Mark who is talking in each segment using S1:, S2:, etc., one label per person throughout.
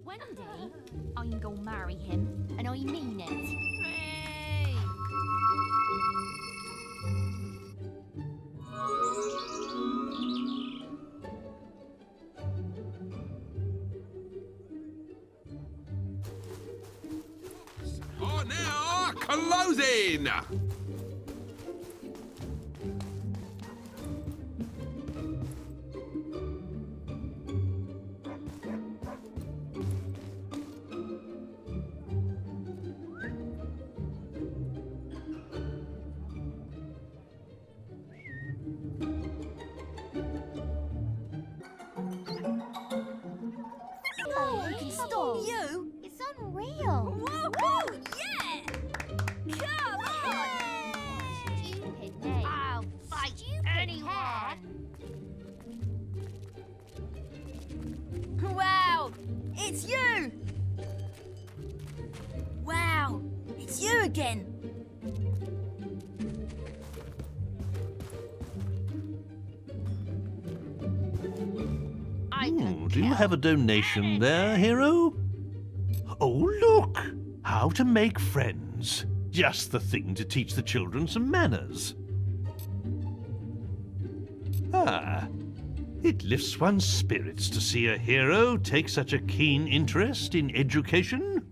S1: One day, I'm gonna marry him, and I mean it.
S2: Hooray!
S3: Oh, now, closing!
S1: Stop
S2: You?
S1: It's unreal.
S2: Woohoo! Yeah! Come on!
S1: Stupid name.
S2: I'll fight anyone! Wow! It's you! Wow! It's you again!
S4: Do you have a donation there, hero? Oh, look! How to make friends. Just the thing to teach the children some manners. Ah, it lifts one's spirits to see a hero take such a keen interest in education.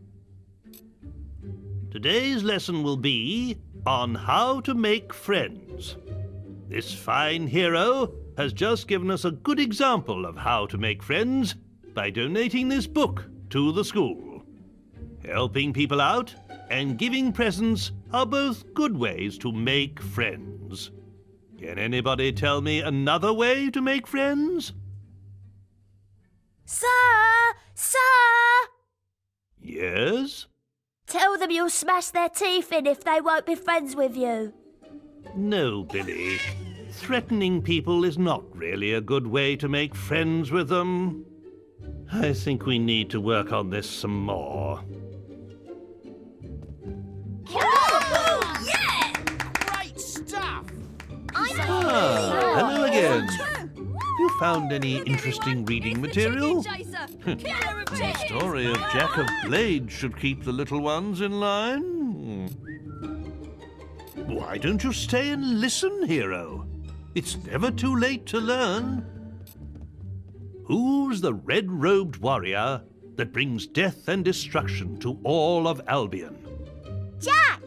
S4: Today's lesson will be on how to make friends. This fine hero has just given us a good example of how to make friends by donating this book to the school. Helping people out and giving presents are both good ways to make friends. Can anybody tell me another way to make friends?
S2: Sir! Sir!
S4: Yes?
S2: Tell them you'll smash their teeth in if they won't be friends with you.
S4: No, Billy. Threatening people is not really a good way to make friends with them. I think we need to work on this some more.
S2: Yeah!
S3: Great stuff!
S4: Hello again. You found any interesting reading material? The story of Jack of Blades should keep the little ones in line. Why don't you stay and listen, hero? It's never too late to learn. Who's the red-robed warrior that brings death and destruction to all of Albion?
S2: Jack!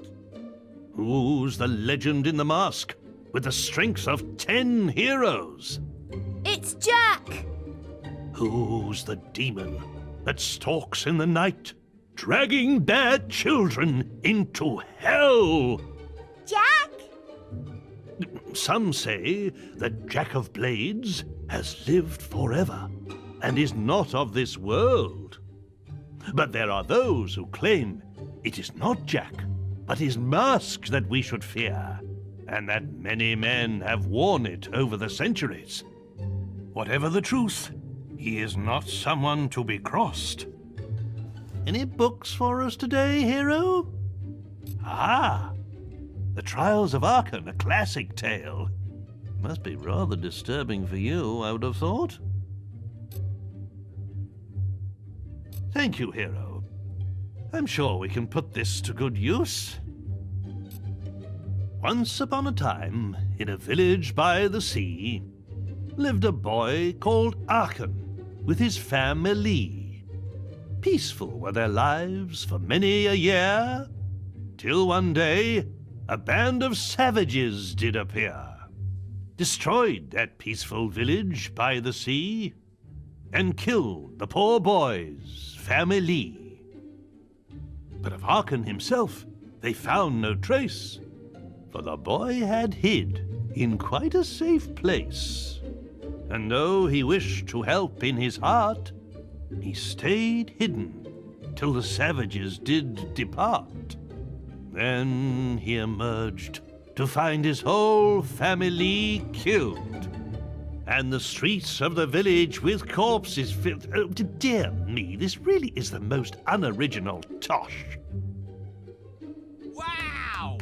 S4: Who's the legend in the mask with the strength of 10 heroes?
S2: It's Jack!
S4: Who's the demon that stalks in the night, dragging bad children into hell?
S2: Jack!
S4: Some say that Jack of Blades has lived forever and is not of this world. But there are those who claim it is not Jack, but his mask that we should fear, and that many men have worn it over the centuries. Whatever the truth, he is not someone to be crossed. Any books for us today, hero? Ah! The Trials of Arkan, a classic tale. Must be rather disturbing for you, I would have thought. Thank you, hero. I'm sure we can put this to good use. Once upon a time, in a village by the sea, lived a boy called Arkan with his family. Peaceful were their lives for many a year, till one day a band of savages did appear, destroyed that peaceful village by the sea, and killed the poor boy's family. But of Arkan himself they found no trace, for the boy had hid in quite a safe place. And though he wished to help in his heart, he stayed hidden till the savages did depart. Then he emerged to find his whole family killed, and the streets of the village with corpses filled. Oh, dear me, this really is the most unoriginal tosh.
S3: Wow!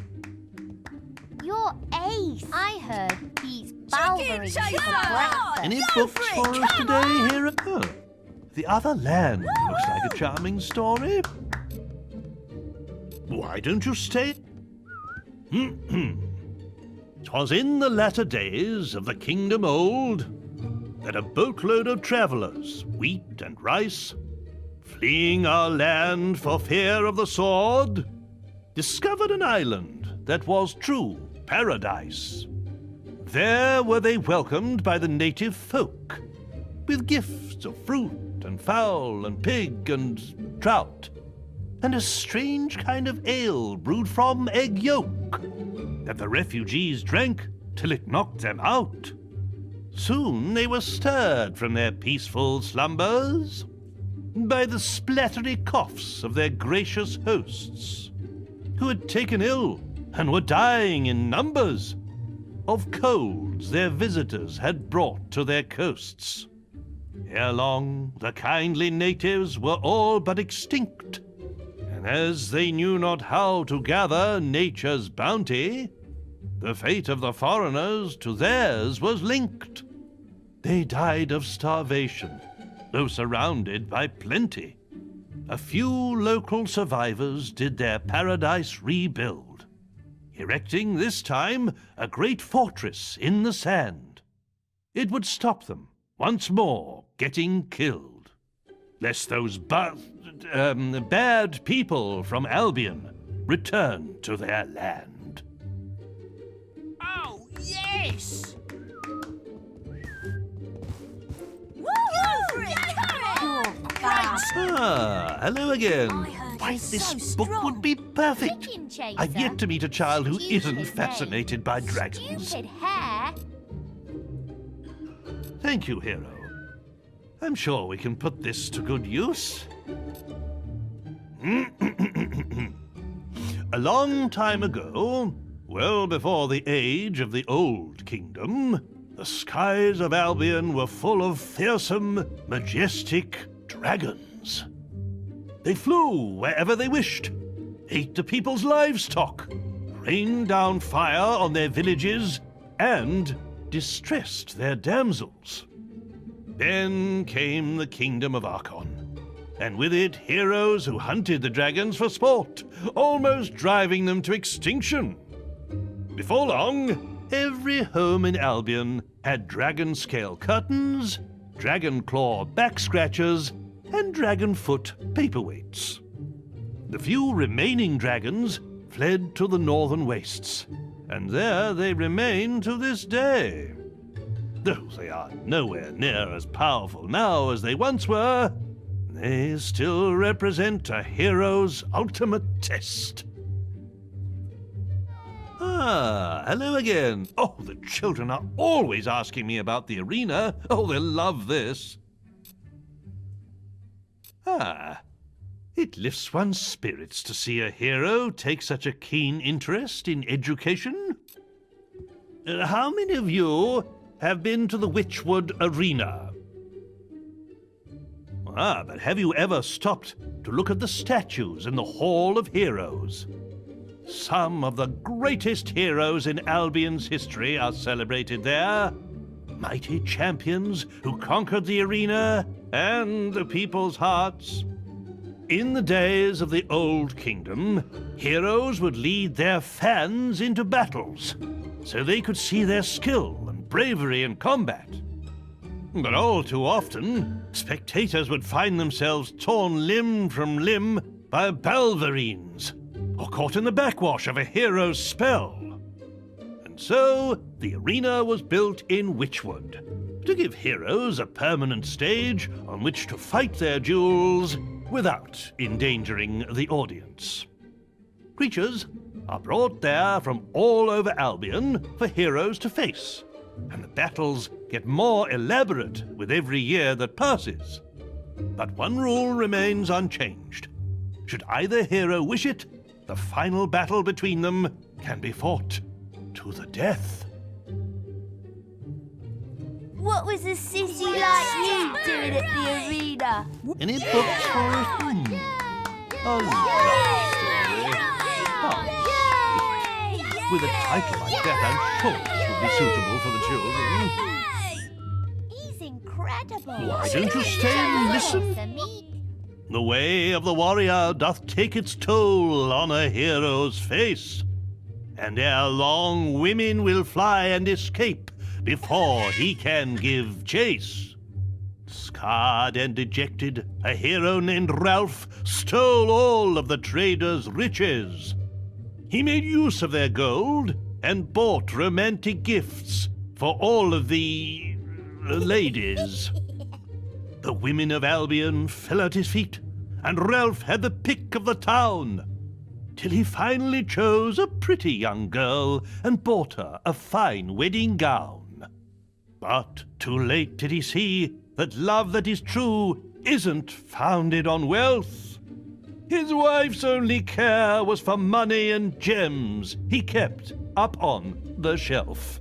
S1: You're ace. I heard he's Balvery for
S2: chaser!
S1: breakfast.
S4: Any books for us today, hero? Oh, the other land looks like a charming story. Why don't you stay? 'Twas in the latter days of the kingdom old that a boatload of travellers, wheat and rice, fleeing our land for fear of the sword, discovered an island that was true paradise. There were they welcomed by the native folk, with gifts of fruit and fowl and pig and trout, and a strange kind of ale brewed from egg yolk that the refugees drank till it knocked them out. Soon they were stirred from their peaceful slumbers by the splattery coughs of their gracious hosts, who had taken ill and were dying in numbers of colds their visitors had brought to their coasts. Ere long, the kindly natives were all but extinct, and as they knew not how to gather nature's bounty, the fate of the foreigners to theirs was linked. They died of starvation, though surrounded by plenty. A few local survivors did their paradise rebuild, erecting this time a great fortress in the sand. It would stop them once more getting killed, lest those bad people from Albion return to their land.
S3: Oh, yes!
S4: Ah, hello again. Why, this book would be perfect.
S1: Chicken chaser.
S4: I've yet to meet a child who
S1: Stupid
S4: isn't
S1: name.
S4: fascinated by dragons.
S1: Stupid hair.
S4: Thank you, Hero. I'm sure we can put this to good use. A long time ago, well before the age of the Old Kingdom, the skies of Albion were full of fearsome, majestic dragons. They flew wherever they wished, ate the people's livestock, rained down fire on their villages, and distressed their damsels. Then came the kingdom of Archon, and with it heroes who hunted the dragons for sport, almost driving them to extinction. Before long, every home in Albion had dragon scale curtains, dragon claw back scratchers, and dragon foot paperweights. The few remaining dragons fled to the northern wastes, and there they remain to this day. Though they are nowhere near as powerful now as they once were, they still represent a hero's ultimate test. Ah, hello again. Oh, the children are always asking me about the arena. Oh, they'll love this. Ah, it lifts one's spirits to see a hero take such a keen interest in education. How many of you have been to the Witchwood Arena? Ah, but have you ever stopped to look at the statues in the Hall of Heroes? Some of the greatest heroes in Albion's history are celebrated there. Mighty champions who conquered the arena and the people's hearts. In the days of the Old Kingdom, heroes would lead their fans into battles, so they could see their skill and bravery in combat. But all too often, spectators would find themselves torn limb from limb by balverines, or caught in the backwash of a hero's spell. And so, the arena was built in Witchwood, to give heroes a permanent stage on which to fight their duels without endangering the audience. Creatures are brought there from all over Albion for heroes to face, and the battles get more elaborate with every year that passes. But one rule remains unchanged. Should either hero wish it, the final battle between them can be fought to the death.
S2: What was a sissy like you doing at the arena?
S4: Any books for us? A love story. With a title like that, I'm sure it would be suitable for the children.
S1: He's incredible.
S4: Why don't you stay and listen?
S1: For me.
S4: The way of the warrior doth take its toll on a hero's face, and ere long women will fly and escape before he can give chase. Scarred and dejected, a hero named Ralph stole all of the traders' riches. He made use of their gold and bought romantic gifts for all of the ladies. The women of Albion fell at his feet, and Ralph had the pick of the town, till he finally chose a pretty young girl and bought her a fine wedding gown. But too late did he see that love that is true isn't founded on wealth. His wife's only care was for money and gems he kept up on the shelf.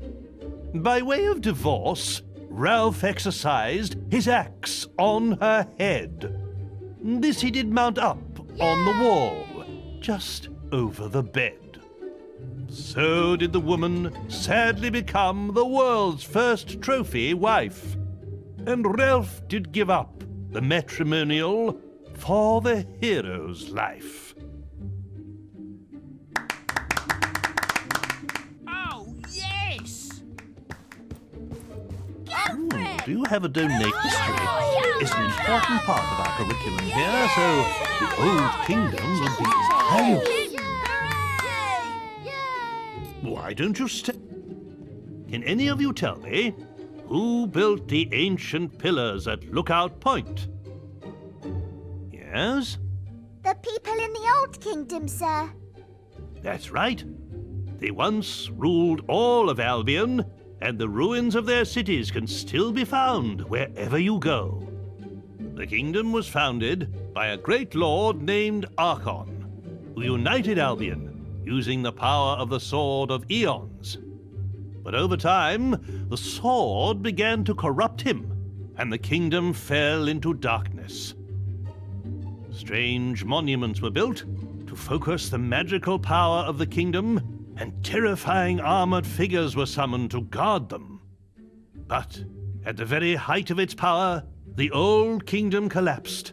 S4: By way of divorce, Ralph exercised his axe on her head. This he did mount up on the wall, just over the bed. So did the woman sadly become the world's first trophy wife, and Ralph did give up the matrimonial for the hero's life.
S3: Oh, yes!
S4: Do you have a donate history? It's an important part of our curriculum here, so the Old Kingdom will be valuable. Why don't you stay? Can any of you tell me who built the ancient pillars at Lookout Point? Yes?
S2: The people in the Old Kingdom, sir.
S4: That's right. They once ruled all of Albion, and the ruins of their cities can still be found wherever you go. The kingdom was founded by a great lord named Archon, who united Albion using the power of the Sword of Eons. But over time, the sword began to corrupt him, and the kingdom fell into darkness. Strange monuments were built to focus the magical power of the kingdom, and terrifying armored figures were summoned to guard them. But at the very height of its power, the old kingdom collapsed,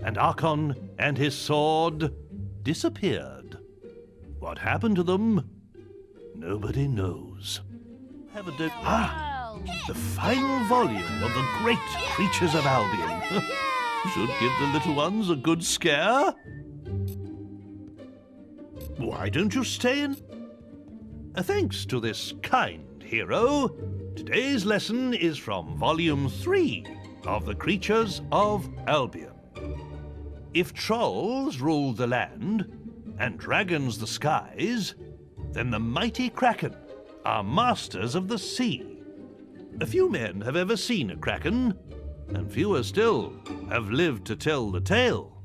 S4: and Archon and his sword disappeared. What happened to them? Nobody knows. Have a the final volume of the Great Creatures of Albion. Should give the little ones a good scare. Why don't you stay in? Thanks to this kind hero, today's lesson is from Volume 3 of the Creatures of Albion. If trolls ruled the land and dragons the skies, then the mighty Kraken are masters of the sea. A few men have ever seen a kraken, and fewer still have lived to tell the tale.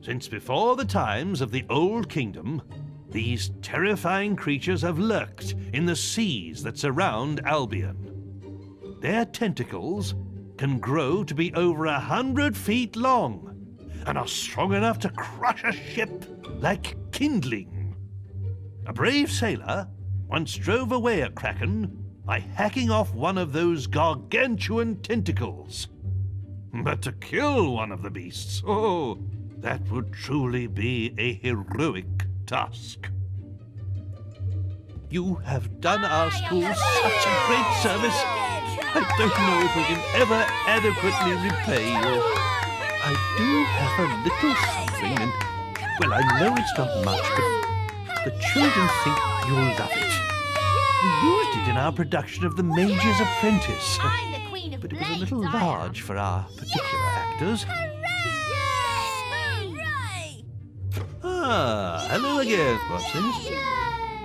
S4: Since before the times of the Old Kingdom, these terrifying creatures have lurked in the seas that surround Albion. Their tentacles can grow to be over 100 feet long and are strong enough to crush a ship like kindling. A brave sailor once drove away a kraken by hacking off one of those gargantuan tentacles. But to kill one of the beasts, oh, that would truly be a heroic task. You have done our school such a great service. I don't know if we can ever adequately repay you. I do have a little something, and, well, I know it's not much, but the children think you'll love it. We used it in our production of The Mage's Apprentice,
S1: I'm the queen of
S4: but it was a
S1: blades,
S4: little
S1: I am.
S4: large for our particular actors. Ah, hello again. What's this?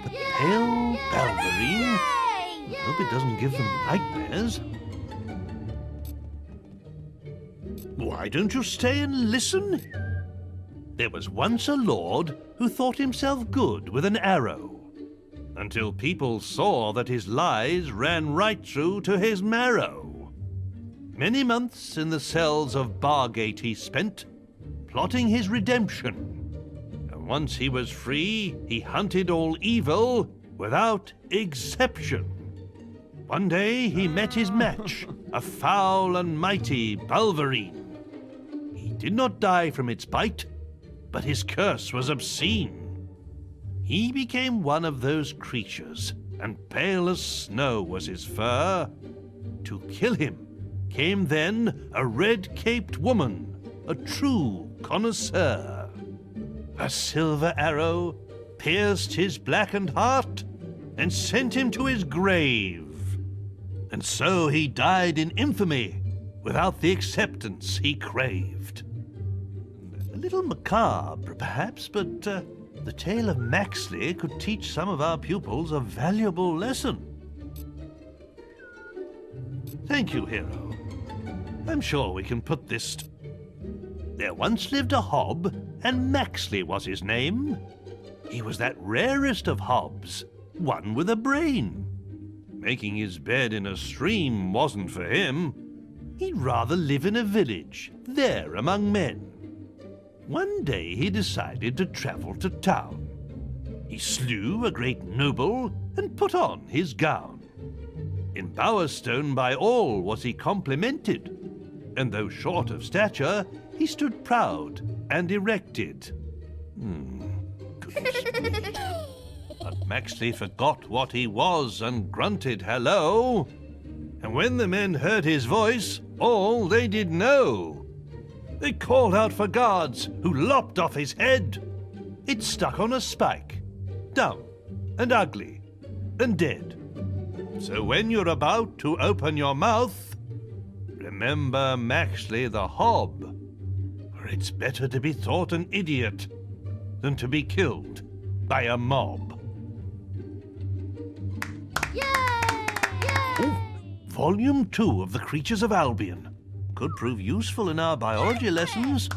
S4: The Pale Balverine? Hope it doesn't give them nightmares. Why don't you stay and listen? There was once a lord who thought himself good with an arrow, until people saw that his lies ran right through to his marrow. Many months in the cells of Bargate he spent, plotting his redemption. And once he was free, he hunted all evil without exception. One day he met his match, a foul and mighty Bulverine. He did not die from its bite, but his curse was obscene. He became one of those creatures, and pale as snow was his fur. To kill him came then a red-caped woman, a true connoisseur. A silver arrow pierced his blackened heart and sent him to his grave. And so he died in infamy, without the acceptance he craved. A little macabre, perhaps, but the tale of Maxley could teach some of our pupils a valuable lesson. Thank you, hero. I'm sure we can put this... There once lived a hob, and Maxley was his name. He was that rarest of hobs, one with a brain. Making his bed in a stream wasn't for him. He'd rather live in a village, there among men. One day he decided to travel to town. He slew a great noble and put on his gown. In Bowerstone by all was he complimented, and though short of stature, he stood proud and erected. Goodness me. But Maxley forgot what he was and grunted hello. And when the men heard his voice, all they did know. They called out for guards, who lopped off his head. It stuck on a spike, dumb and ugly and dead. So when you're about to open your mouth, remember Maxley the hob, for it's better to be thought an idiot than to be killed by a mob. Volume 2 of The Creatures of Albion. Could prove useful in our biology lessons.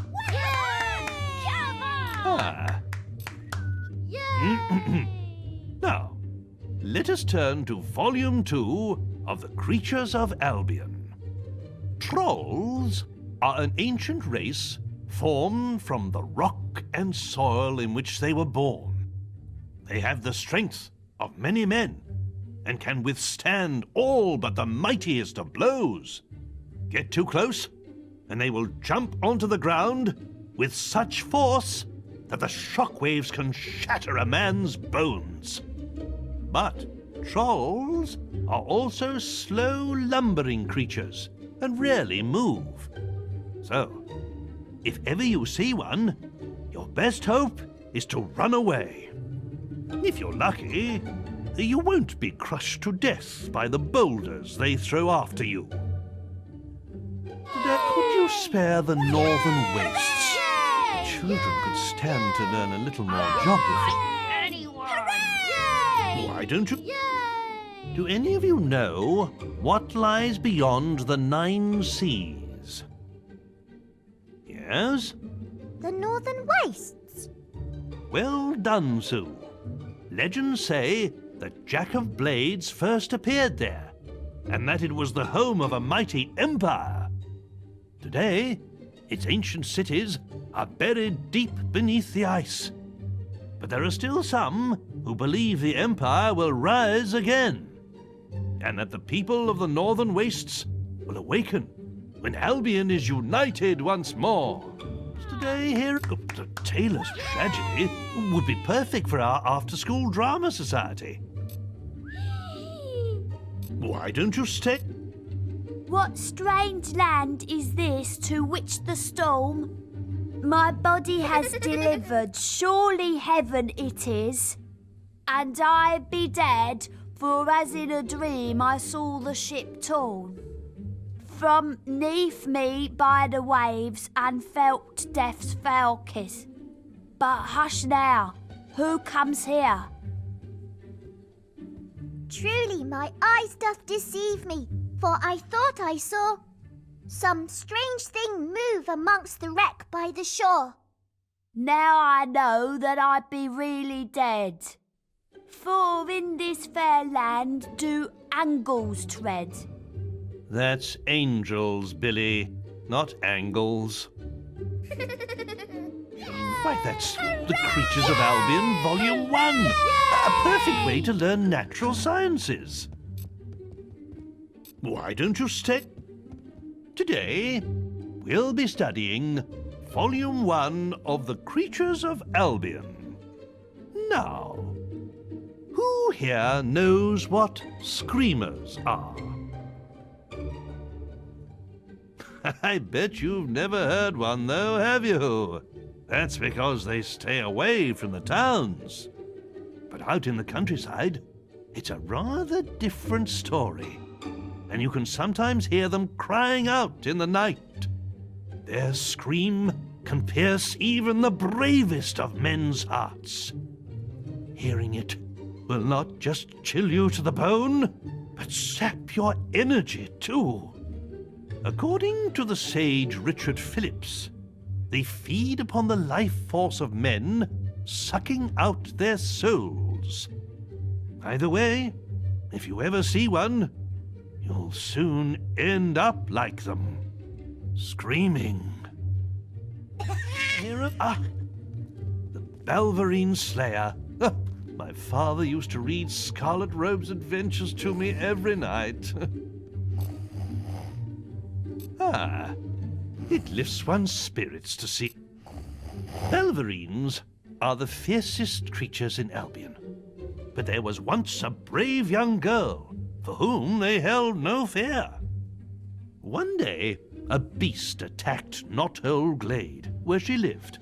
S4: Now, let us turn to Volume 2 of The Creatures of Albion. Trolls are an ancient race formed from the rock and soil in which they were born. They have the strength of many men and can withstand all but the mightiest of blows. Get too close, and they will jump onto the ground with such force that the shockwaves can shatter a man's bones. But trolls are also slow, lumbering creatures and rarely move. So, if ever you see one, your best hope is to run away. If you're lucky, you won't be crushed to death by the boulders they throw after you. Could you spare the northern wastes? Children could stand to learn a little more geography. Why don't you? Do any of you know what lies beyond the 9 seas? Yes?
S2: The Northern Wastes.
S4: Well done, Sue. Legends say that Jack of Blades first appeared there, and that it was the home of a mighty empire. Today, its ancient cities are buried deep beneath the ice. But there are still some who believe the empire will rise again, and that the people of the Northern Wastes will awaken when Albion is united once more. Today, here, the Tailor's Tragedy would be perfect for our after-school drama society. Why don't you stay?
S2: What strange land is this to which the storm my body has delivered? Surely heaven it is, and I be dead, for as in a dream I saw the ship torn from 'neath me by the waves and felt death's foul kiss. But hush now, who comes here?
S5: Truly my eyes doth deceive me, for I thought I saw some strange thing move amongst the wreck by the shore.
S2: Now I know that I be really dead, for in this fair land do angles tread.
S4: That's angels, Billy, not angles. Why, that's The Creatures of Albion, Volume 1. A perfect way to learn natural sciences. Why don't you stay? Today, we'll be studying Volume 1 of The Creatures of Albion. Now, who here knows what screamers are? I bet you've never heard one, though, have you? That's because they stay away from the towns. But out in the countryside, it's a rather different story. And you can sometimes hear them crying out in the night. Their scream can pierce even the bravest of men's hearts. Hearing it will not just chill you to the bone, but sap your energy too. According to the sage Richard Phillips, they feed upon the life force of men, sucking out their souls. Either way, if you ever see one, you'll soon end up like them, screaming. The Balverine Slayer. My father used to read Scarlet Robe's adventures to me every night. It lifts one's spirits to see. Balverines are the fiercest creatures in Albion. But there was once a brave young girl for whom they held no fear. One day, a beast attacked Knothole Glade, where she lived.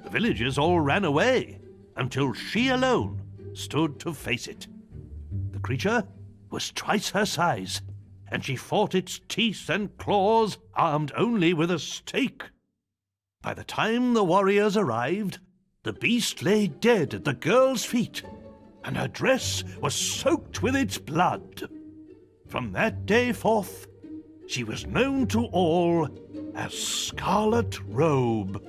S4: The villagers all ran away until she alone stood to face it. The creature was twice her size, and she fought its teeth and claws armed only with a stake. By the time the warriors arrived, the beast lay dead at the girl's feet, and her dress was soaked with its blood. From that day forth, she was known to all as Scarlet Robe.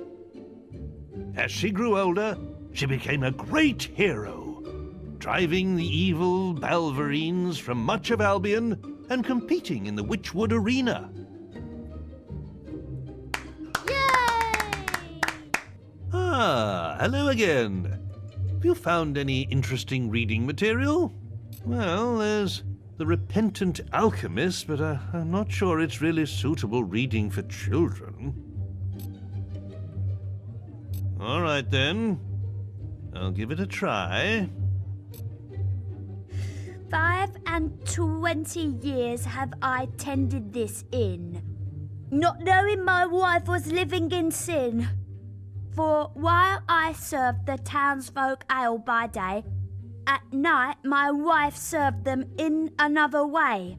S4: As she grew older, she became a great hero, driving the evil Balverines from much of Albion and competing in the Witchwood Arena. Hello again. Have you found any interesting reading material? Well, there's The Repentant Alchemist, but I'm not sure it's really suitable reading for children. All right, then. I'll give it a try.
S2: 25 years have I tended this inn, not knowing my wife was living in sin. For while I served the townsfolk ale by day, at night my wife served them in another way.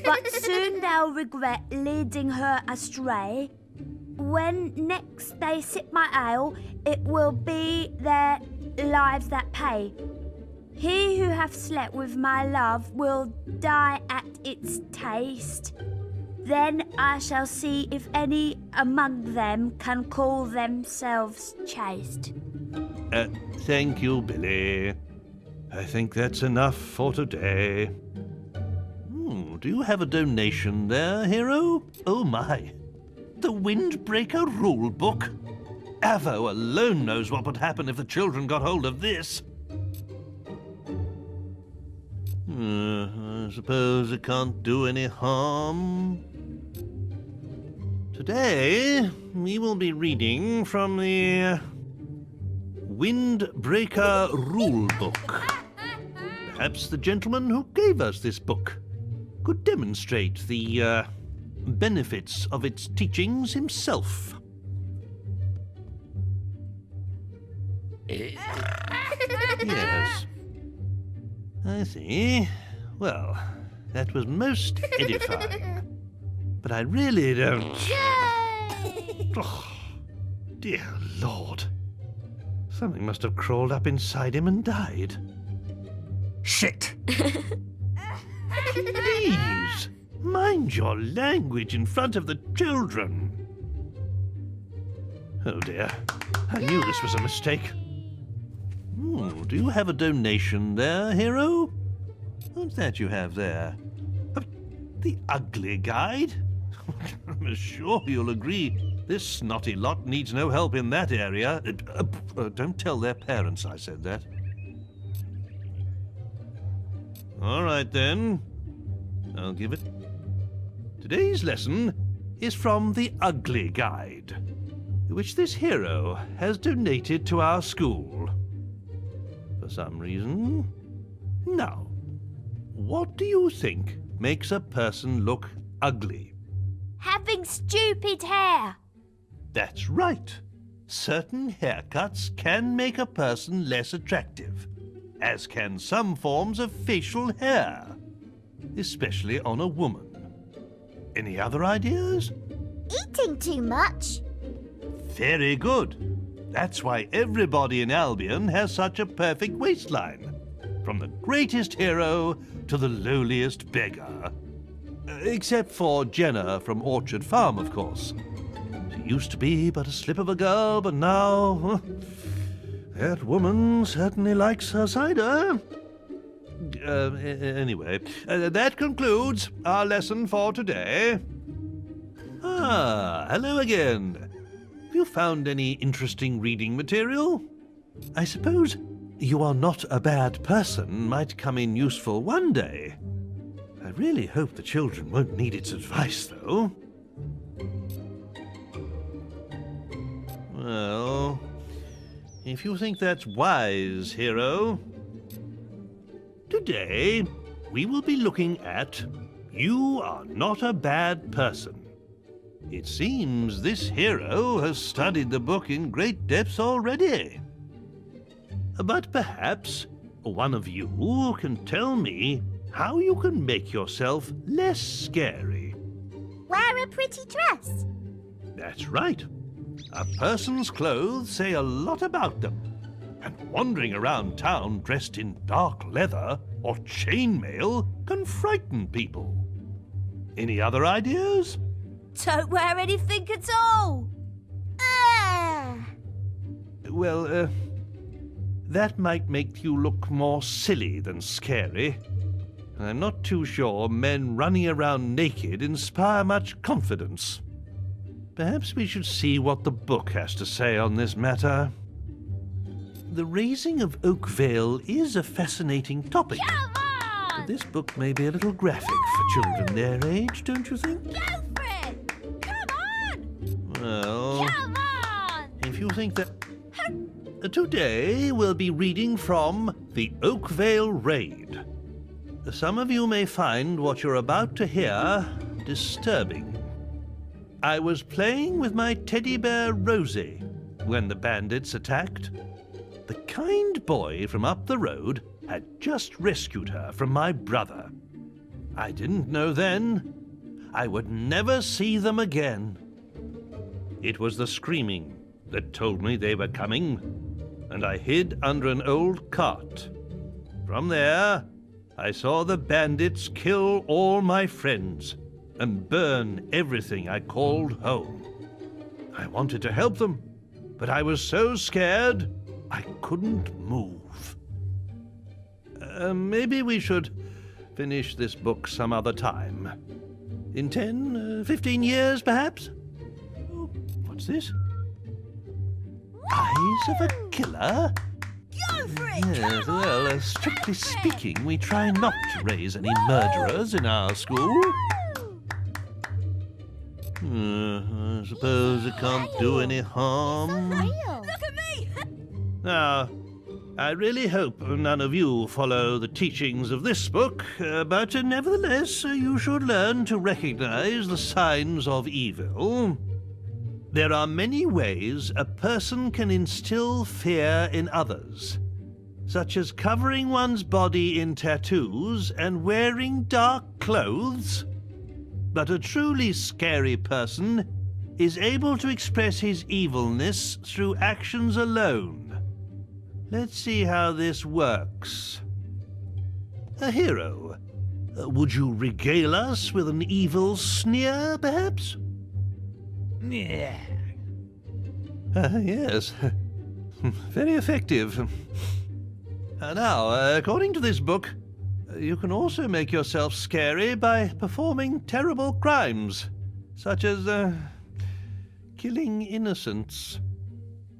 S2: But soon they'll regret leading her astray. When next they sip my ale, it will be their lives that pay. He who hath slept with my love will die at its taste. Then I shall see if any among them can call themselves chaste.
S4: Thank you, Billy. I think that's enough for today. Do you have a donation there, hero? Oh my. The Windbreaker rulebook? Avo alone knows what would happen if the children got hold of this. I suppose it can't do any harm. Today, we will be reading from the Windbreaker rulebook. Perhaps the gentleman who gave us this book could demonstrate the benefits of its teachings himself. Yes. I see. Well, that was most edifying. But I really don't... Oh, dear Lord. Something must have crawled up inside him and died. Shit! Please, mind your language in front of the children. Oh dear, I knew this was a mistake. Do you have a donation there, hero? What's that you have there? The ugly guide? I'm sure you'll agree this snotty lot needs no help in that area. Don't tell their parents I said that. All right, then. I'll give it. Today's lesson is from the Ugly Guide, which this hero has donated to our school. For some reason. Now, what do you think makes a person look ugly?
S2: Having stupid hair.
S4: That's right. Certain haircuts can make a person less attractive, as can some forms of facial hair, especially on a woman. Any other ideas?
S5: Eating too much.
S4: Very good. That's why everybody in Albion has such a perfect waistline, from the greatest hero to the lowliest beggar. Except for Jenna from Orchard Farm, of course. She used to be but a slip of a girl, but now... that woman certainly likes her cider. Anyway, that concludes our lesson for today. Ah, hello again. Have you found any interesting reading material? I suppose You Are Not a Bad Person might come in useful one day. I really hope the children won't need its advice, though. Well, if you think that's wise, hero. Today, we will be looking at You Are Not a Bad Person. It seems this hero has studied the book in great depths already. But perhaps one of you can tell me how you can make yourself less scary.
S5: Wear a pretty dress.
S4: That's right. A person's clothes say a lot about them. And wandering around town dressed in dark leather or chainmail can frighten people. Any other ideas?
S2: Don't wear anything at all.
S4: Well, that might make you look more silly than scary. I'm not too sure men running around naked inspire much confidence. Perhaps we should see what the book has to say on this matter. The raising of Oakvale is a fascinating topic.
S1: Come on!
S4: But this book may be a little graphic for children their age, don't you think?
S1: Go for it! Come on!
S4: Well,
S1: Come on!
S4: if you think that... Today we'll be reading from the Oakvale Raid. Some of you may find what you're about to hear disturbing. I was playing with my teddy bear Rosie when the bandits attacked. The kind boy from up the road had just rescued her from my brother. I didn't know then I would never see them again. It was the screaming that told me they were coming, and I hid under an old cart. From there, I saw the bandits kill all my friends and burn everything I called home. I wanted to help them, but I was so scared I couldn't move. Maybe we should finish this book some other time. In 10, 15 years, perhaps? Oh, what's this? Eyes of a killer?
S1: Go for it!
S4: Yes, well, strictly speaking, we try not to raise any murderers in our school. I suppose it can't do any harm.
S5: Real.
S1: Look at me!
S4: Now, I really hope none of you follow the teachings of this book, but nevertheless, you should learn to recognize the signs of evil. There are many ways a person can instill fear in others, such as covering one's body in tattoos and wearing dark clothes. But a truly scary person is able to express his evilness through actions alone. Let's see how this works. A hero. Would you regale us with an evil sneer, perhaps?
S3: Yeah.
S4: Yes. Very effective. Now, according to this book, you can also make yourself scary by performing terrible crimes, such as killing innocents.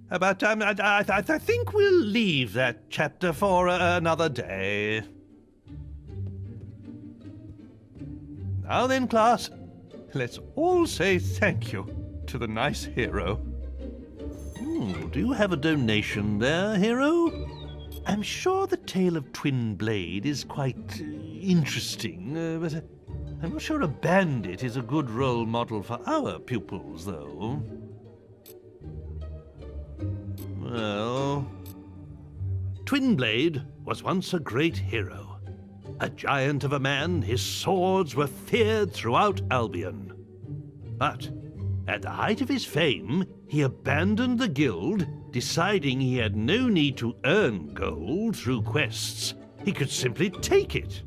S4: But I think we'll leave that chapter for another day. Now then, class, let's all say thank you to the nice hero. Do you have a donation there, hero? I'm sure the tale of Twin Blade is quite interesting, but I'm not sure a bandit is a good role model for our pupils, though. Well, Twin Blade was once a great hero. A giant of a man, his swords were feared throughout Albion. But at the height of his fame, he abandoned the guild, deciding he had no need to earn gold through quests. He could simply take it.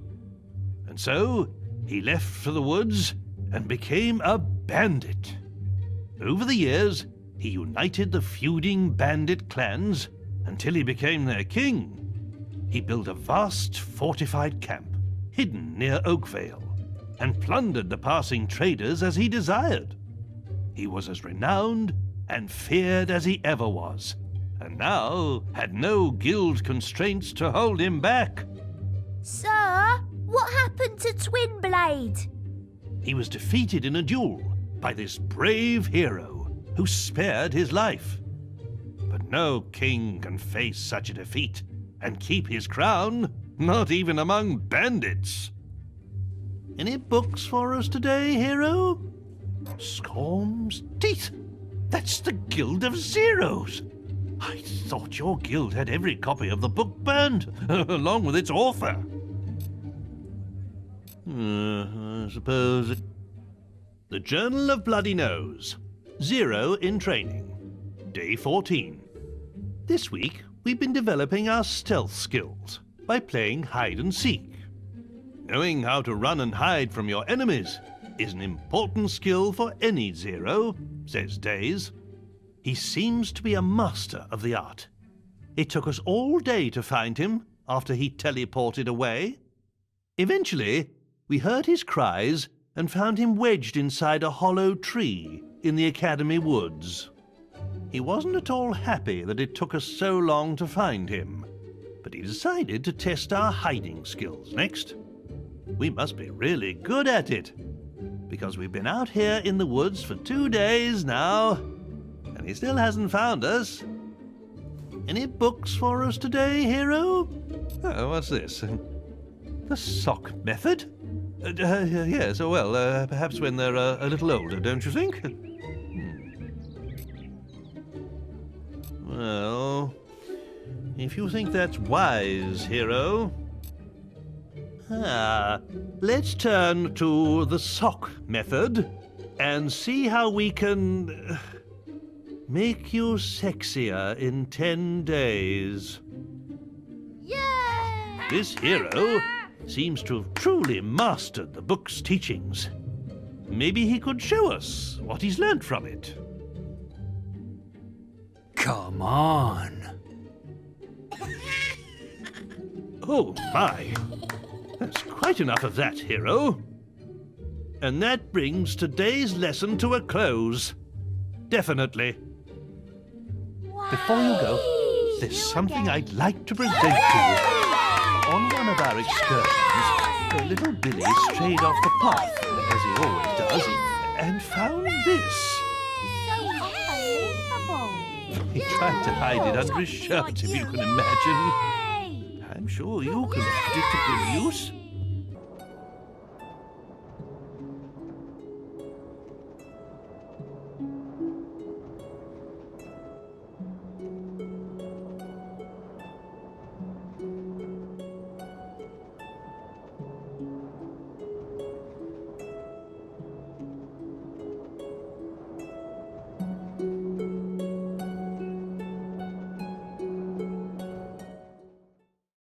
S4: And so, he left for the woods and became a bandit. Over the years, he united the feuding bandit clans until he became their king. He built a vast fortified camp, hidden near Oakvale, and plundered the passing traders as he desired. He was as renowned and feared as he ever was, and now had no guild constraints to hold him back.
S2: Sir, what happened to Twin Blade?
S4: He was defeated in a duel by this brave hero who spared his life. But no king can face such a defeat and keep his crown, not even among bandits. Any books for us today, hero? Scorm's Teeth. That's the Guild of Zeros. I thought your guild had every copy of the book burned, along with its author. I suppose... The Journal of Bloody Nose. Zero in training. Day 14. This week, we've been developing our stealth skills by playing hide and seek. Knowing how to run and hide from your enemies is an important skill for any Zero, says Days. He seems to be a master of the art. It took us all day to find him after he teleported away. Eventually, we heard his cries and found him wedged inside a hollow tree in the Academy woods. He wasn't at all happy that it took us so long to find him, but he decided to test our hiding skills next. We must be really good at it, because we've been out here in the woods for 2 days now, and he still hasn't found us. Any books for us today, hero? Oh, what's this? The sock method? Yes, well, perhaps when they're a little older, don't you think? Well, if you think that's wise, hero... let's turn to the sock method and see how we can make you sexier in 10 days.
S2: Yay!
S4: This hero seems to have truly mastered the book's teachings. Maybe he could show us what he's learned from it.
S3: Come on.
S4: Oh, my. That's quite enough of that, hero. And that brings today's lesson to a close. Definitely. Before you go, there's something I'd like to present to you. On one of our excursions, little Billy strayed off the path, as he always does, and found this. He tried to hide it under his shirt, if you can imagine. I'm sure you can put it to good use.